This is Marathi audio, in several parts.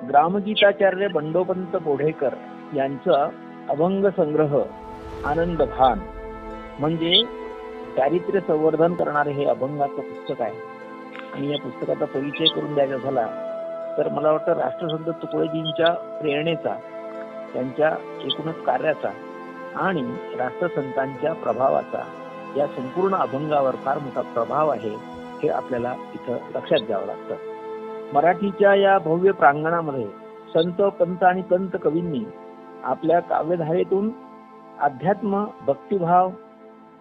ग्रामगीताचार्य बंडोपंत बोढेकर यांचा अभंग संग्रह आनंद भान म्हणजे चारित्र्य संवर्धन करणारे हे अभंगाचं पुस्तक आहे. आणि या पुस्तकाचा परिचय करून द्यायचा झाला तर मला वाटतं राष्ट्रसंत तुकडोजींच्या प्रेरणेचा, त्यांच्या एकूणच कार्याचा आणि राष्ट्रसंतांच्या प्रभावाचा या संपूर्ण अभंगावर फार मोठा प्रभाव आहे हे आपल्याला इथं लक्षात घ्यावं लागतं. मराठीच्या या भव्य प्रांगणामध्ये संत, पंत आणि कंत कवींनी आपल्या काव्यधारेतून अध्यात्म, भक्तिभाव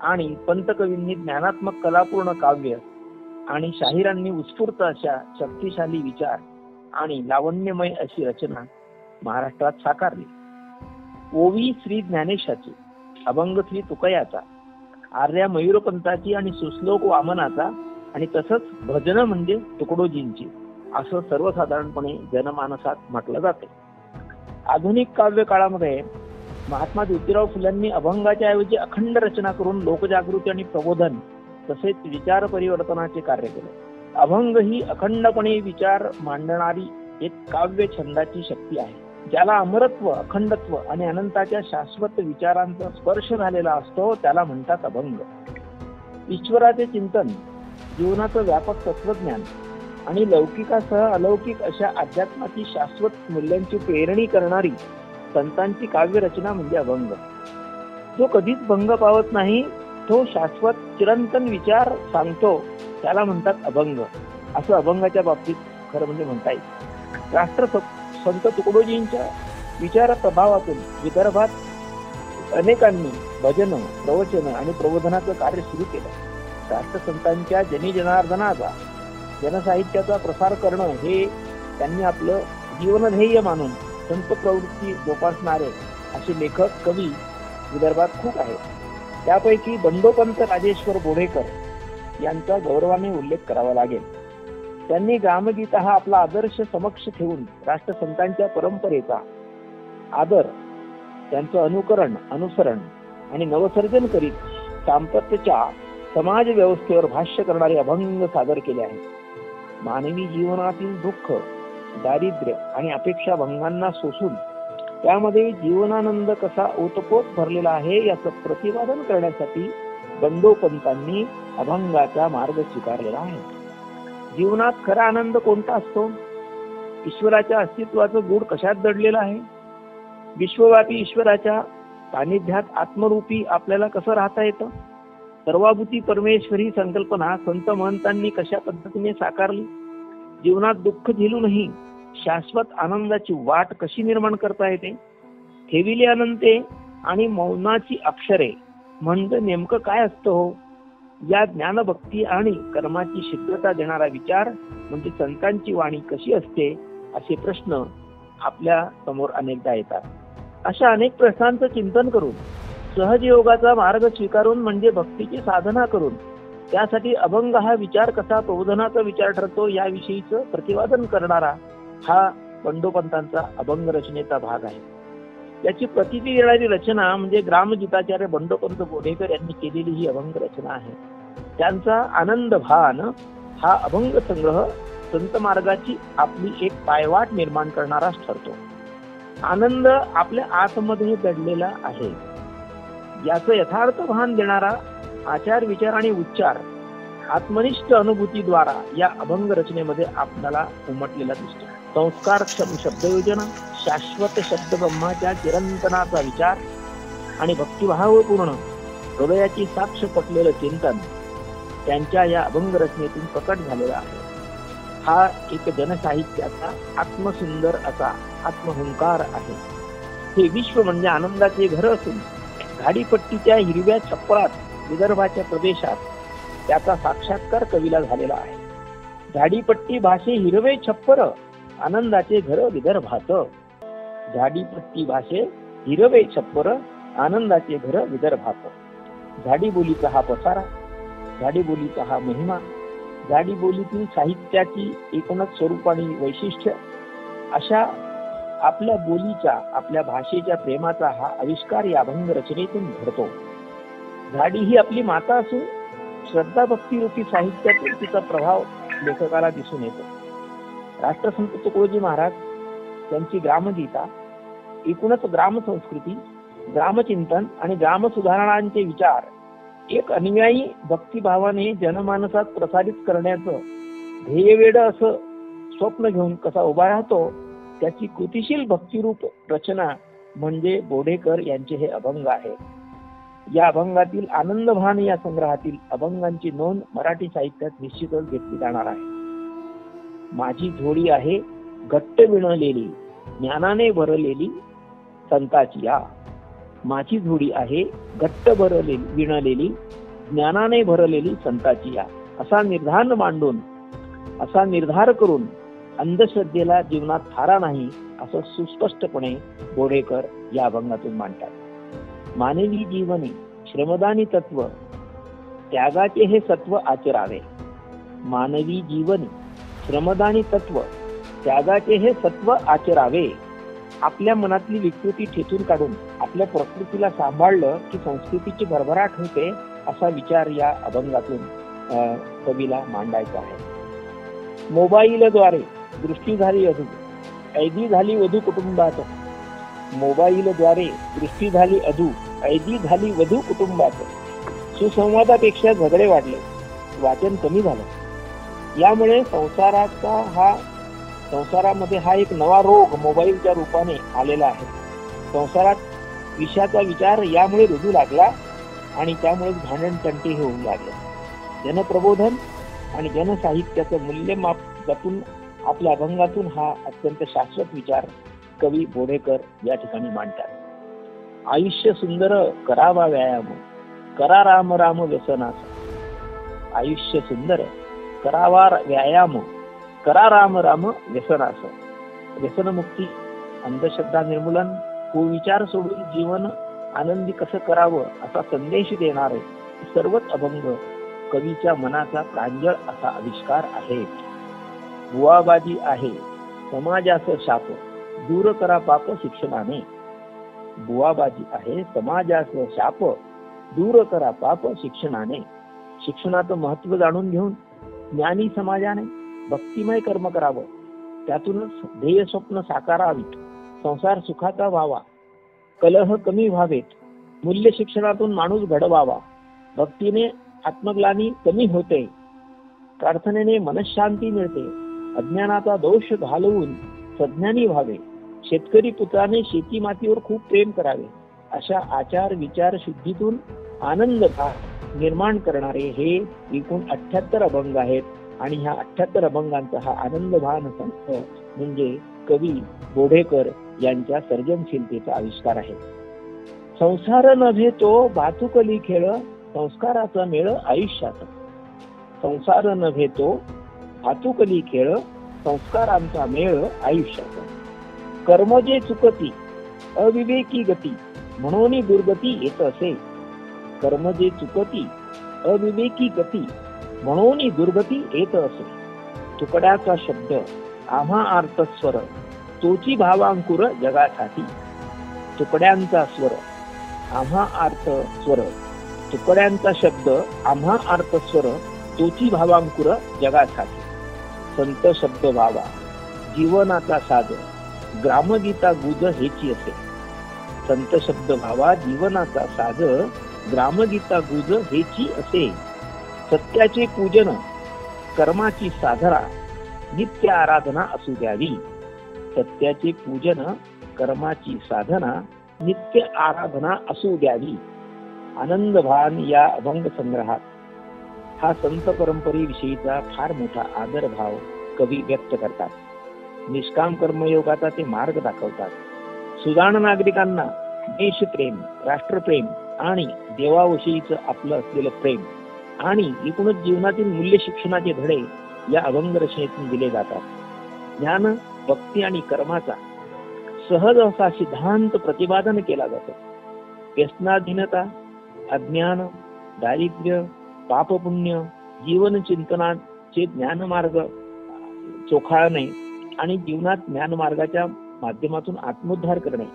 आणि पंत कवींनी ज्ञानात्मक कलापूर्ण काव्य आणि शाहिरांनी उत्स्फूर्त अशा शक्तिशाली विचार आणि लावण्यमय अशी रचना महाराष्ट्रात साकारली. ओवी श्री ज्ञानेशाची, अभंग श्री तुकयाचा, आर्या मयूरपंताची आणि सुश्लोक वामनाचा आणि तसंच भजन म्हणजे तुकडोजींची असं सर्वसाधारणपणे जनमानसात म्हटलं जाते. आधुनिक काव्य काळामध्ये महात्मा ज्योतिराव फुल्यांनी अभंगाच्या ऐवजी अखंड रचना करून लोकजागृती आणि प्रबोधन तसेच विचार परिवर्तनाचे कार्य केले. अभंग ही अखंडपणे विचार मांडणारी एक काव्य छंदाची शक्ती आहे, ज्याला अमरत्व, अखंडत्व आणि अनंताच्या शाश्वत विचारांचा स्पर्श झालेला असतो त्याला म्हणतात अभंग. ईश्वराचे चिंतन, जीवनाचं व्यापक तत्वज्ञान आणि लौकिकासह अलौकिक अशा अध्यात्माची शाश्वत मूल्यांची प्रेरणी करणारी संतांची काव्य रचना म्हणजे अभंग. जो कधीच भंग पावत नाही, तो शाश्वत चिरंतन विचार सांगतो त्याला म्हणतात अभंग, असं अभंगाच्या बाबतीत खरं म्हणजे म्हणता येईल. राष्ट्रसंत तुकडोजींच्या विचार प्रभावातून विदर्भात अनेकांनी भजन, प्रवचन आणि प्रबोधनाचं कार्य सुरू केलं. राष्ट्रसंतांच्या जनार्दनाचा, जनसाहित्याचा प्रसार करणं हे त्यांनी आपलं जीवनध्येय मानून संत प्रवृत्ती जोपासणारे असे लेखक, कवी विदर्भात खूप आहेत. त्यापैकी बंडोपंत राजेश्वर बोढेकर यांचा गौरवाने उल्लेख करावा लागेल. त्यांनी ग्रामगीता हा आपला आदर्श समक्ष ठेवून राष्ट्रसंतांच्या परंपरेचा आदर, त्यांचं अनुकरण, अनुसरण आणि नवसर्जन करीत सांप्रतच्या समाज व्यवस्थेवर भाष्य करणारे अभंग सादर केले आहेत. मानवी जीवनातील दुःख, दारिद्र्य आणि अपेक्षा भंगांना सोसून त्यामध्ये जीवनानंद कसा ओतपोत भरलेला आहे याचं प्रतिपादन करण्यासाठी बंडोपंतांनी अभंगाचा मार्ग स्वीकारलेला आहे. जीवनात खरा आनंद कोणता असतो? ईश्वराच्या अस्तित्वाचं गूढ कशात दडलेलं आहे? विश्वव्यापी ईश्वराच्या सानिध्यात आत्मरूपी आपल्याला कसं राहता येतं? सर्वाभूती परमेश्वरी संकल्पना संत महंतांनी कशा पद्धतीने साकारली? जीवनात दुःख झेलूनही शाश्वत आनंदाची वाट कशी निर्माण करता येते? ठेविले अनंते आणि मौनाची अक्षरे म्हणजे नेमकं काय असतं हो? या ज्ञानभक्ती आणि कर्माची शीघ्रता देणारा विचार म्हणजे संतांची वाणी कशी असते, असे प्रश्न आपल्या समोर अनेकदा येतात. अशा अनेक प्रश्नांचं चिंतन करून, सहजयोगाचा मार्ग स्वीकारून म्हणजे भक्तीची साधना करून त्यासाठी अभंग हा विचार कसा प्रबोधनाचा विचार ठरतो याविषयीचं प्रतिपादन करणारा हा बंडोपंतांचा अभंग रचनेचा भाग आहे. याची प्रतीती देणारी रचना म्हणजे ग्रामगीताचार्य बंडोपंत बोढेकर यांनी केलेली ही अभंग रचना आहे. त्यांचा आनंद भान हा अभंग संग्रह संत मार्गाची आपली एक पायवाट निर्माण करणाराच ठरतो. आनंद आपल्या आतमध्ये दडलेला आहे याचं यथार्थ भान देणारा आचार, विचार आणि उच्चार आत्मनिष्ठ अनुभूतीद्वारा या अभंग रचनेमध्ये आपल्याला उमटलेला दिसतो. संस्कारक्षम शब्दयोजना, शाश्वत शब्द ब्रह्माच्या चिरंतनाचा विचार आणि भक्तिभावपूर्ण हृदयाची साक्ष पटलेलं चिंतन त्यांच्या या अभंग रचनेतून प्रकट झालेला आहे. हा एक जनसाहित्याचा आत्मसुंदर असा आत्महुंकार आहे. हे विश्व म्हणजे आनंदाचे घर असून झाडीपट्टीच्या हिरव्या छप्परात विदर्भाच्या प्रदेशात त्याचा साक्षात्कार कवीला झालेला आहे. झाडीपट्टी भाषे हिरवे छप्पर, आनंदाचे घर विदर्भात. झाडीपट्टी भाषे हिरवे छप्पर, आनंदाचे घर विदर्भात. झाडी बोलीचा हा पसारा, झाडी बोलीचा हा महिमा, झाडी बोलीतील साहित्याची एकूणच स्वरूप आणि वैशिष्ट्य अशा आपल्या बोलीच्या, आपल्या भाषेच्या प्रेमाचा हा आविष्कार या अभंग रचनेतून घडतो. झाडी ही आपली माता असून श्रद्धा भक्ती रूपी साहित्यातून तिचा प्रभाव लेखकाला दिसून येतो. राष्ट्रसंत तुकडोजी महाराज त्यांची ग्रामगीता, एकूणच ग्रामसंस्कृती, ग्रामचिंतन आणि ग्रामसुधारणांचे विचार एक अनुयायी भक्तिभावाने जनमानसात प्रसारित करण्याचं ध्येयवेड असं स्वप्न घेऊन कसा उभा राहतो, त्याची कृतिशील भक्तिरूप रचना म्हणजे बोडेकर यांचे हे अभंग आहे. या अभंगातील आनंदभान या संग्रहातील अभंगांची नोंद मराठी साहित्यात निश्चितच घेतली जाणार आहे. माझी झोळी आहे घट्ट विणलेली, ज्ञानाने भरलेली संताची या. माझी झोळी आहे घट्ट विणलेली, ज्ञानाने भरलेली संताची या. असा निर्धार करून अंधश्रद्धेला जीवनात थारा नाही असं सुस्पष्टपणे बोडेकर या अभंगातून मांडतात. मानवी जीवने श्रमदानी तत्व, त्यागाचे हे सत्व आचरावे. मानवी जीवने श्रमदानी तत्व, त्यागाचे हे सत्व आचरावे. आपल्या मनातली विकृती ठेचून काढून आपल्या प्रकृतीला सांभाळलं की संस्कृतीची भरभराट होते, असा विचार या अभंगातून कवीला मांडायचा आहे. मोबाईलद्वारे दृष्टी झाली अधू, ऐदी झाली वधू कुटुंबात. मोबाईलद्वारे दृष्टी झाली अधू, ऐदी झाली वधू कुटुंबात. सुसंवादापेक्षा झगडे वाढले, वाचन कमी झालं. यामुळे संसारामध्ये हा एक नवा रोग मोबाईलच्या रूपाने आलेला आहे. संसारात विषयाचा विचार यामुळे रुजू लागला आणि त्यामुळे भांडण तंटे होऊ लागले. जनप्रबोधन आणि जनसाहित्याचं मूल्यमाप जपून आपल्या अभंगातून हा अत्यंत शाश्वत विचार कवी बोडेकर या ठिकाणी मांडतात. आयुष्य सुंदर करावा व्यायाम, करा राम राम व्यसनास. आयुष्य सुंदर करावा व्यायाम, करा राम राम व्यसनास. व्यसनमुक्ती, अंधश्रद्धा निर्मूलन, कुविचार सोडून जीवन आनंदी कसं करावं असा संदेश देणारे सर्वच अभंग कवीच्या मनाचा प्रांजळ असा आविष्कार आहे. बुवाबाजी आहे समाजाचं शाप, दूर करा पाप शिक्षणाने. बुवाबाजी आहे समाजाचं शाप, दूर करा पाप शिक्षणाने. शिक्षणाचं महत्व जाणून घेऊन ज्ञानी समाजाने भक्तिमय कर्म करावं. त्यातूनच ध्येय स्वप्न साकारावीत, संसार सुखाचा व्हावा, कलह कमी व्हावेत. मूल्य शिक्षणातून माणूस घडवावा. भक्तीने आत्मग्लानी कमी होते, प्रार्थनेने मनशांती मिळते. अज्ञानाचा दोष घालवून सज्ञानी व्हावे. शेतकरी पुत्राने शेती मातीवर खूप प्रेम करावे. अशा आचार विचार शुद्धीतून आनंद निर्माण करणारे हे एकूण 78 अभंग आहेत. आणि ह्या 78 अभंगांचा हा आनंदभान संच म्हणजे कवी बोडेकर यांच्या सर्जनशीलतेचा आविष्कार आहे. संसार नव्हे तो भातुकली खेळ, संस्काराचा मेळ आयुष्यात. संसार नव्हे तो भातुकली खेळ, संस्कारांचा मेळ आयुष्यात. कर्म जे चुकती अविवेकी गती, म्हणून दुर्गती येत असे. कर्म जे चुकती अविवेकी गती, म्हणून दुर्गती येत असे. तुकड्याचा शब्द आम्हा अर्थ स्वर, तोची भावांकुर जगासाठी. तुकड्यांचा स्वर आम्हा अर्थ स्वर, तुकड्यांचा शब्द आम्हा अर्थ स्वर, तोची भावांकुर जगासाठी. संत शब्द व्हावा जीवनाचा साध, ग्रामगीता गुज हेची असे. संत शब्द व्हावा जीवनाचा साध, ग्रामगीता गुज हेची असे. सत्याचे पूजन कर्माची साधना, नित्य आराधना असू द्यावी. सत्याचे पूजन कर्माची साधना, नित्य आराधना असू द्यावी. आनंदभान या अभंग संग्रहात हा संत परंपरेविषयीचा फार मोठा आदरभाव कवी व्यक्त करतात. निष्काम कर्मयोगाचा ते मार्ग दाखवतात. सुजाण नागरिकांना देशप्रेम, राष्ट्रप्रेम आणि देवाविषयीचं आपलं असलेलं प्रेम आणि एकूणच जीवनातील मूल्य शिक्षणाचे धडे या अभंग रचनेतून दिले जातात. ज्ञान, भक्ती आणि कर्माचा सहज असा सिद्धांत प्रतिपादन केला जातो. व्यसनाधीनता, अज्ञान, दारिद्र्य, पापपुण्य, जीवन चिंतनाचे ज्ञानमार्ग चोखाळणे आणि जीवनात ज्ञानमार्गाच्या माध्यमातून आत्मोद्धार करणे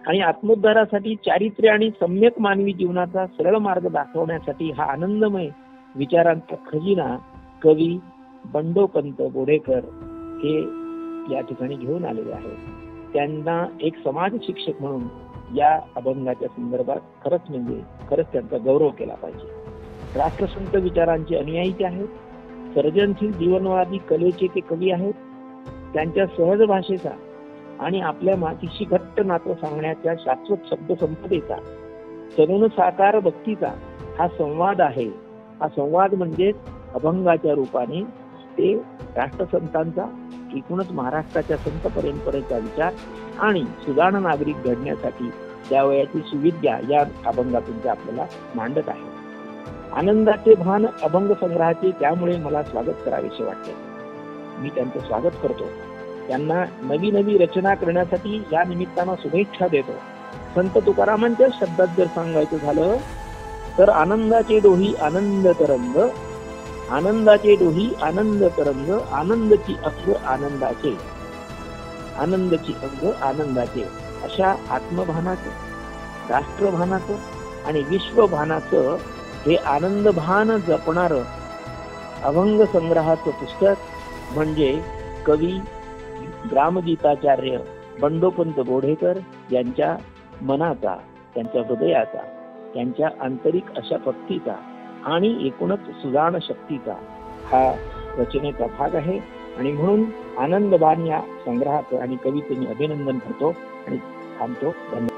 आणि आत्मोद्धारासाठी चारित्र्य आणि सम्यक मानवी जीवनाचा सरळ मार्ग दाखवण्यासाठी हा आनंदमय विचारांचा खजिना कवी बंडोपंत बोडेकर हे या ठिकाणी घेऊन आलेले आहे. त्यांना एक समाज शिक्षक म्हणून या अभंगाच्या संदर्भात खरंच त्यांचा गौरव केला पाहिजे. राष्ट्रसंत विचारांचे अनुयायी ते आहेत. सर्जनशील जीवनवादी कलेचे ते कवी आहेत. त्यांच्या सहज भाषेचा आणि आपल्या मातीशी घट्ट नातं सांगण्याच्या शाश्वत शब्द संपदेचा, तरुण साकार भक्तीचा हा संवाद आहे. हा संवाद म्हणजे अभंगाच्या रूपाने ते राष्ट्रसंतांचा, एकूणच महाराष्ट्राच्या संत परंपरेचा विचार आणि सुजाण नागरिक घडण्यासाठी त्यावयाची सुविद्या या अभंगातून ते आपल्याला मांडत आहे. आनंदाचे भान अभंग संग्रहाचे त्यामुळे मला स्वागत करावेसे वाटते. मी त्यांचं स्वागत करतो. त्यांना नवी नवी रचना करण्यासाठी या निमित्तानं शुभेच्छा देतो. संत तुकारामांच्या शब्दात जर सांगायचं झालं तर आनंदाचे डोही आनंद तरंग, आनंदाचे डोही आनंद तरंग, आनंदची अंग आनंदाचे, आनंदची अंग आनंदाचे, अशा आत्मभानाचं, राष्ट्रभानाचं आणि विश्वभानाचं हे आनंदभान जपणार अभंग संग्रहाचं पुस्तक म्हणजे कवी ग्रामगीताचार्य बंडोपंत बोढेकर यांच्या मनाचा, त्यांच्या हृदयाचा, त्यांच्या आंतरिक अशा भक्तीचा आणि एकूणच सुजाण शक्तीचा हा रचनेचा भाग आहे. आणि म्हणून आनंदबान या संग्रहाचं आणि कवीचं मी अभिनंदन करतो आणि थांबतो. धन्यवाद.